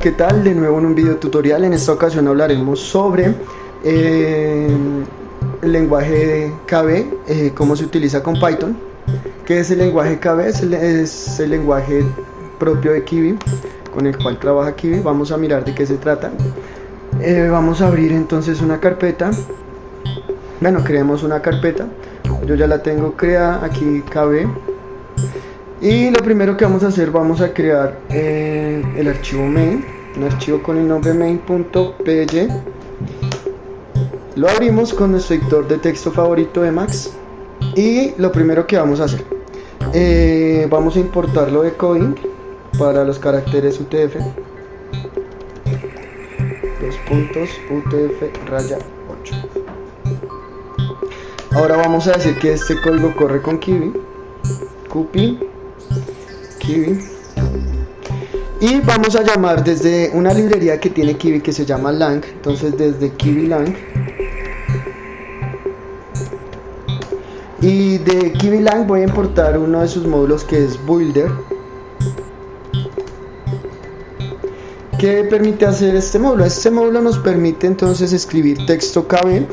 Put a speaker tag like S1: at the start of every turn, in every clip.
S1: ¿qué tal? De nuevo en un video tutorial. En esta ocasión hablaremos sobre el lenguaje KB, cómo se utiliza con Python. ¿Qué es el lenguaje KB? Es el lenguaje propio de Kivy, con el cual trabaja Kivy. Vamos a mirar de qué se trata. Vamos a abrir entonces una carpeta. Bueno, creemos una carpeta. Yo ya la tengo creada, aquí KB. Y lo primero que vamos a hacer, vamos a crear el archivo main, un archivo con el nombre main.py. Lo abrimos con nuestro editor de texto favorito de Max. Y lo primero que vamos a hacer, vamos a importarlo de coding para los caracteres UTF. UTF raya 8. Ahora vamos a decir que este código corre con Kivy. Copy Kivy. Y vamos a llamar desde una librería que tiene Kivy que se llama lang. Entonces desde Kivy lang. Y de Kivy lang voy a importar uno de sus módulos que es Builder. ¿Qué permite hacer este módulo? Este módulo nos permite entonces escribir texto KB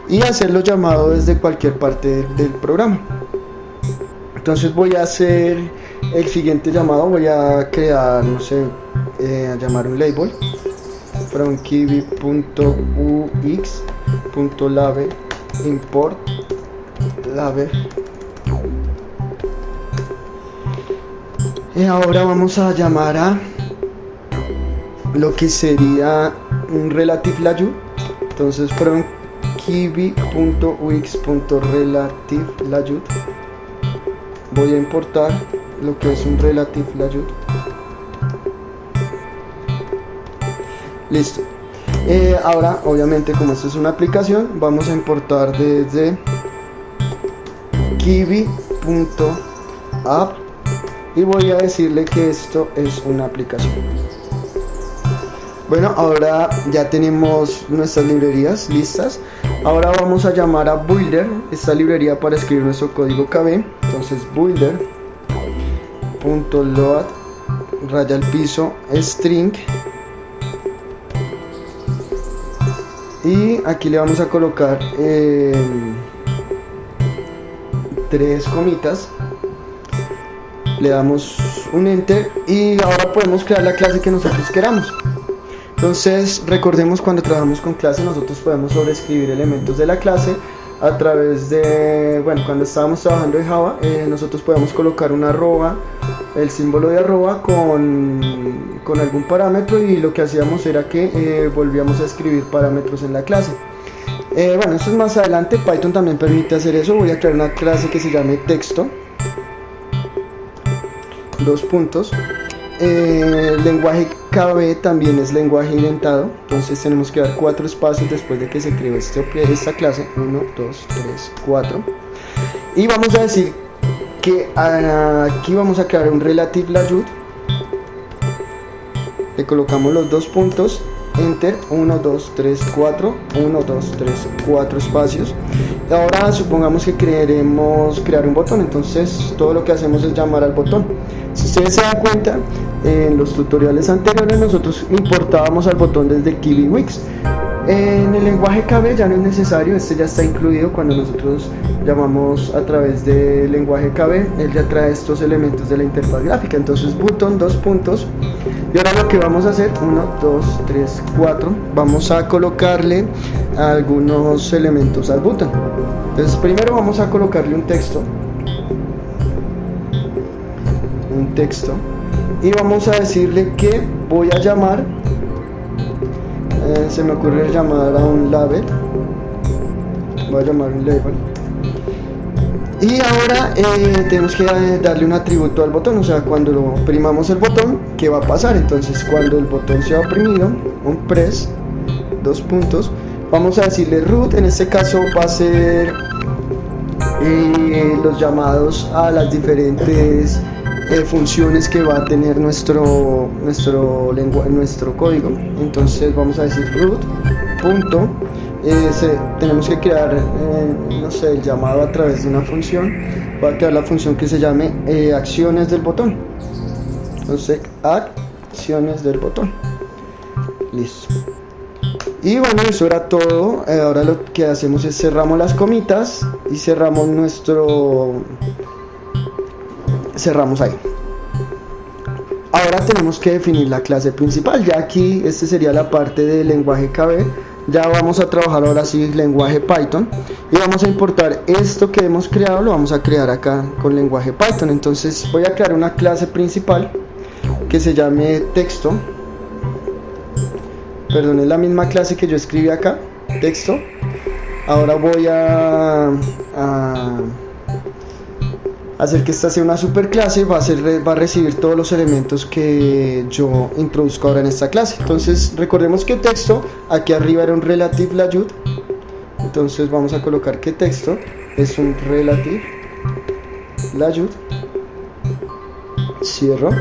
S1: y hacerlo llamado desde cualquier parte del programa. Entonces voy a hacer el siguiente llamado. Voy a crear, no sé, a llamar un label from kivy.ux.lave import lave. Y ahora vamos a llamar a lo que sería un relative value. Entonces from kivy.ux.relative value voy a importar lo que es un relative value. Listo. Ahora obviamente, como esto es una aplicación, vamos a importar desde kivy.app y voy a decirle que esto es una aplicación. Bueno, ahora ya tenemos nuestras librerías listas. Ahora vamos a llamar a Builder, esta librería, para escribir nuestro código KB. Entonces builder.load raya al piso string, y aquí le vamos a colocar 3 comitas. Le damos un enter y ahora podemos crear la clase que nosotros queramos. Entonces recordemos, cuando trabajamos con clase nosotros podemos sobreescribir elementos de la clase a través de, bueno, cuando estábamos trabajando en Java, nosotros podemos colocar una arroba, el símbolo de arroba con algún parámetro, y lo que hacíamos era que volvíamos a escribir parámetros en la clase. Bueno, esto es más adelante. Python también permite hacer eso. Voy a crear una clase que se llame texto, dos puntos. El lenguaje KB también es lenguaje indentado, entonces tenemos que dar 4 espacios después de que se creó esta clase. 1, 2, 3, 4. Y vamos a decir que aquí vamos a crear un relative value. Le colocamos los 2 puntos, enter, 1, 2, 3, 4, 1, 2, 3, 4 espacios. Ahora supongamos que queremos crear un botón, entonces todo lo que hacemos es llamar al botón. Si ustedes se dan cuenta, en los tutoriales anteriores nosotros importábamos al botón desde Kivy Wix. En el lenguaje KB ya no es necesario, este ya está incluido. Cuando nosotros llamamos a través del lenguaje KB, él ya trae estos elementos de la interfaz gráfica. Entonces button, 2 puntos. Y ahora lo que vamos a hacer, 1, 2, 3, 4, vamos a colocarle algunos elementos al button. Entonces primero vamos a colocarle un texto, y vamos a decirle que voy a llamar, se me ocurre llamar a un label, voy a llamar un label. Y ahora tenemos que darle un atributo al botón, o sea, cuando lo oprimamos el botón, ¿qué va a pasar? Entonces cuando el botón sea oprimido, un press, 2 puntos, vamos a decirle root. En este caso va a ser los llamados a las diferentes funciones que va a tener nuestro código. Entonces vamos a decir root punto, tenemos que crear no sé, el llamado a través de una función. Va a crear la función que se llame acciones del botón. Entonces acciones del botón. Listo. Y bueno, eso era todo. Ahora lo que hacemos es cerramos las comitas y cerramos cerramos ahí. Ahora tenemos que definir la clase principal. Ya aquí, este sería la parte del lenguaje KB. Ya vamos a trabajar ahora sí lenguaje Python. Y vamos a importar esto que hemos creado, lo vamos a crear acá con lenguaje Python. Entonces voy a crear una clase principal que se llame texto. Perdón, es la misma clase que yo escribí acá, texto. Ahora voy a hacer que esta sea una superclase. Va a recibir todos los elementos que yo introduzco ahora en esta clase. Entonces recordemos que texto aquí arriba era un relative layut. Entonces vamos a colocar que texto es un relative layut, cierro,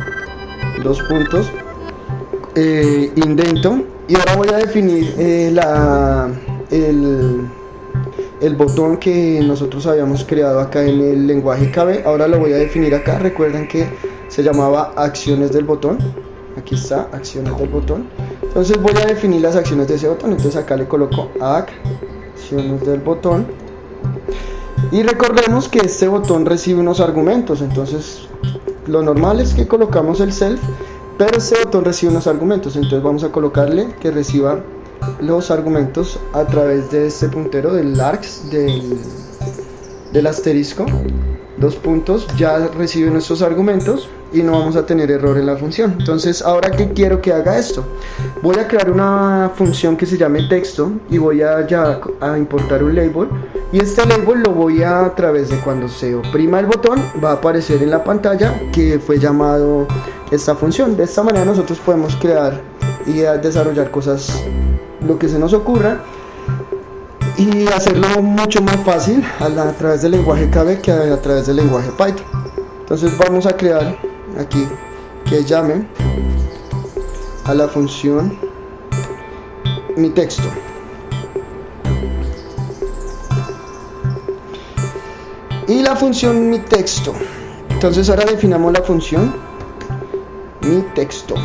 S1: dos puntos, indento. Y ahora voy a definir el botón que nosotros habíamos creado acá en el lenguaje KB. Ahora lo voy a definir acá. Recuerden que se llamaba acciones del botón. Aquí está, acciones del botón. Entonces voy a definir las acciones de ese botón. Entonces acá le coloco acciones del botón. Y recordemos que este botón recibe unos argumentos. Entonces lo normal es que colocamos el self, pero este botón recibe unos argumentos. Entonces vamos a colocarle que reciba los argumentos a través de este puntero del args del asterisco, dos puntos. Ya recibe nuestros argumentos y no vamos a tener error en la función. Entonces ahora que quiero que haga esto, voy a crear una función que se llame texto y voy a importar un label. Y este label lo voy a través de cuando se oprima el botón va a aparecer en la pantalla que fue llamado esta función. De esta manera nosotros podemos crear y desarrollar cosas, lo que se nos ocurra, y hacerlo mucho más fácil a través del lenguaje KB que a través del lenguaje Python. Entonces vamos a crear aquí que llame a la función mi texto. Y la función mi texto. Entonces ahora definamos la función mi texto.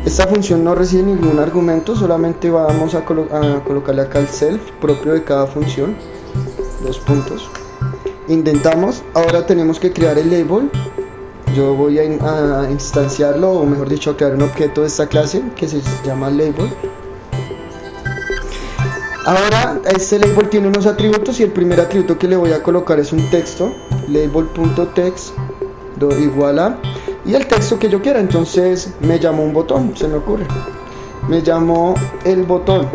S1: Esta función no recibe ningún argumento, solamente vamos a colocarle acá el self propio de cada función, dos puntos. Indentamos. Ahora tenemos que crear el label. Yo voy a instanciarlo, o mejor dicho, a crear un objeto de esta clase que se llama label. Ahora este label tiene unos atributos y el primer atributo que le voy a colocar es un texto, label.text igual a, y el texto que yo quiera. Entonces me llamo un botón, se me ocurre, me llamo el botón.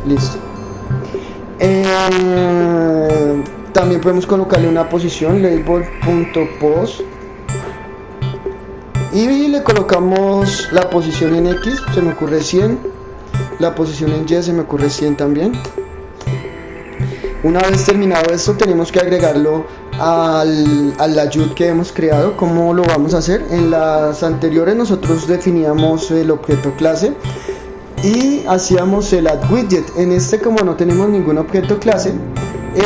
S1: Listo. También podemos colocarle una posición, label.pos, y le colocamos la posición en X, se me ocurre 100, la posición en Y se me ocurre 100 también. Una vez terminado esto, tenemos que agregarlo al layut que hemos creado. ¿Cómo lo vamos a hacer? En las anteriores nosotros definíamos el objeto clase y hacíamos el addWidget. En este, como no tenemos ningún objeto clase,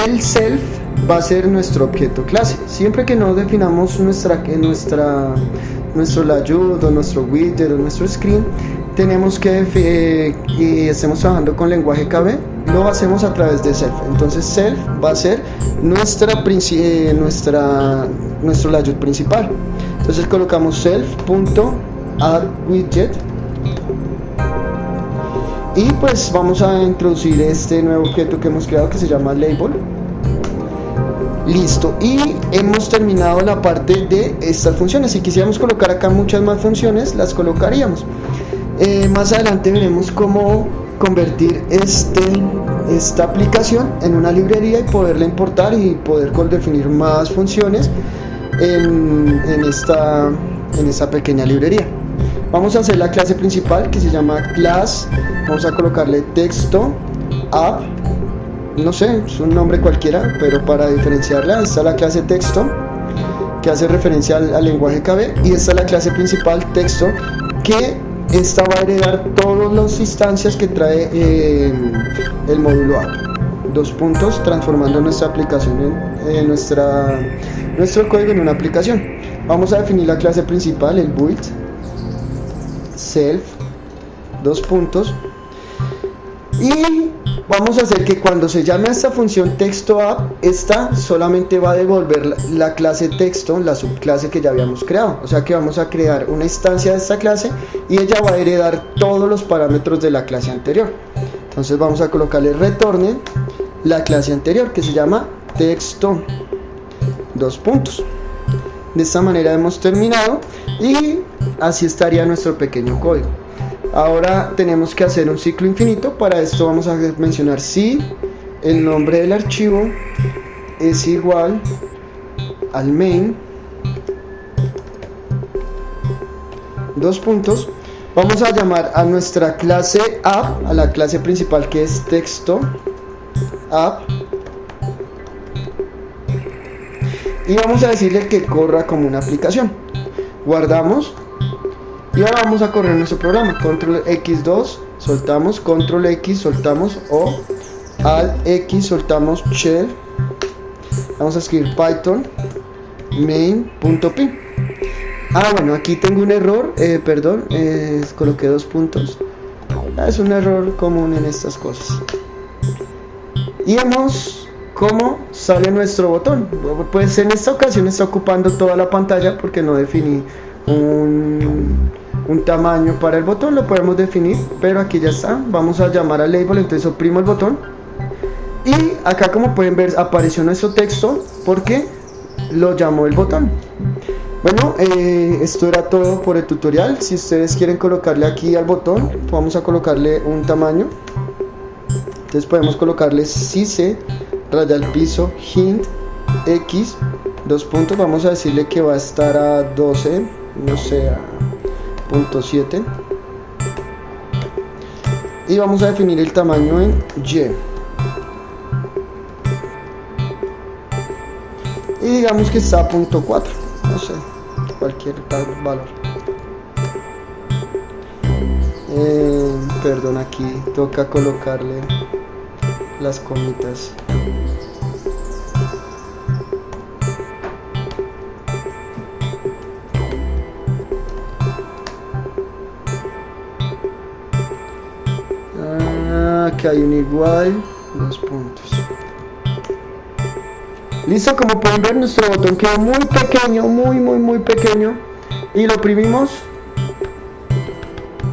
S1: el self va a ser nuestro objeto clase. Siempre que no definamos nuestro layut o nuestro widget o nuestro screen, tenemos que y estemos trabajando con lenguaje KB, lo hacemos a través de self. Entonces self va a ser nuestro layut principal. Entonces colocamos self.addWidget y pues vamos a introducir este nuevo objeto que hemos creado que se llama label. Listo, y hemos terminado la parte de estas funciones. Si quisiéramos colocar acá muchas más funciones, las colocaríamos. Más adelante veremos cómo convertir esta aplicación en una librería y poderla importar y poder definir más funciones en esta pequeña librería. Vamos a hacer la clase principal que se llama class. Vamos a colocarle texto app, no sé, es un nombre cualquiera, pero para diferenciarla está la clase texto que hace referencia al lenguaje KB, y esta es la clase principal texto, que esta va a heredar todas las instancias que trae el módulo app. Dos puntos, transformando nuestra aplicación nuestro código en una aplicación. Vamos a definir la clase principal, el build, self, dos puntos, y vamos a hacer que cuando se llame a esta función textoApp, esta solamente va a devolver la clase texto, la subclase que ya habíamos creado. O sea que vamos a crear una instancia de esta clase y ella va a heredar todos los parámetros de la clase anterior. Entonces vamos a colocarle retorne la clase anterior, que se llama texto, dos puntos. De esta manera hemos terminado y así estaría nuestro pequeño código. Ahora tenemos que hacer un ciclo infinito. Para esto vamos a mencionar si el nombre del archivo es igual al main, dos puntos. Vamos a llamar a nuestra clase app, a la clase principal que es texto app, y vamos a decirle que corra como una aplicación. Guardamos y ahora vamos a correr nuestro programa. Control X2 soltamos, Control X soltamos O, Alt X soltamos shell. Vamos a escribir Python main.py. Bueno, aquí tengo un error, perdón, coloqué dos puntos. Es un error común en estas cosas. Y vemos cómo sale nuestro botón. Pues en esta ocasión está ocupando toda la pantalla porque no definí un tamaño para el botón. Lo podemos definir, pero aquí ya está. Vamos a llamar al label, entonces oprimo el botón y acá, como pueden ver, apareció nuestro texto porque lo llamó el botón. Bueno, esto era todo por el tutorial. Si ustedes quieren colocarle aquí al botón, vamos a colocarle un tamaño. Entonces podemos colocarle size raya al piso hint x, dos puntos. Vamos a decirle que va a estar a 12, no sé, a 0.7, y vamos a definir el tamaño en y, y digamos que está a 0.4, no sé, cualquier tal valor. Perdón, aquí toca colocarle las comitas. Que hay un igual, dos puntos. Listo, como pueden ver, nuestro botón quedó muy pequeño, muy pequeño, y lo oprimimos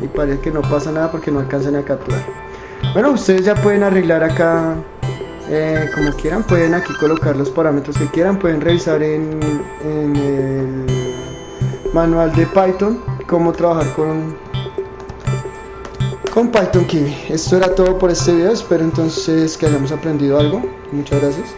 S1: y parece que no pasa nada porque no alcanzan a capturar. Bueno, ustedes ya pueden arreglar acá como quieran, pueden aquí colocar los parámetros que quieran, pueden revisar en el manual de Python cómo trabajar con Python Kiwi. Esto era todo por este video, espero entonces que hayamos aprendido algo. Muchas gracias.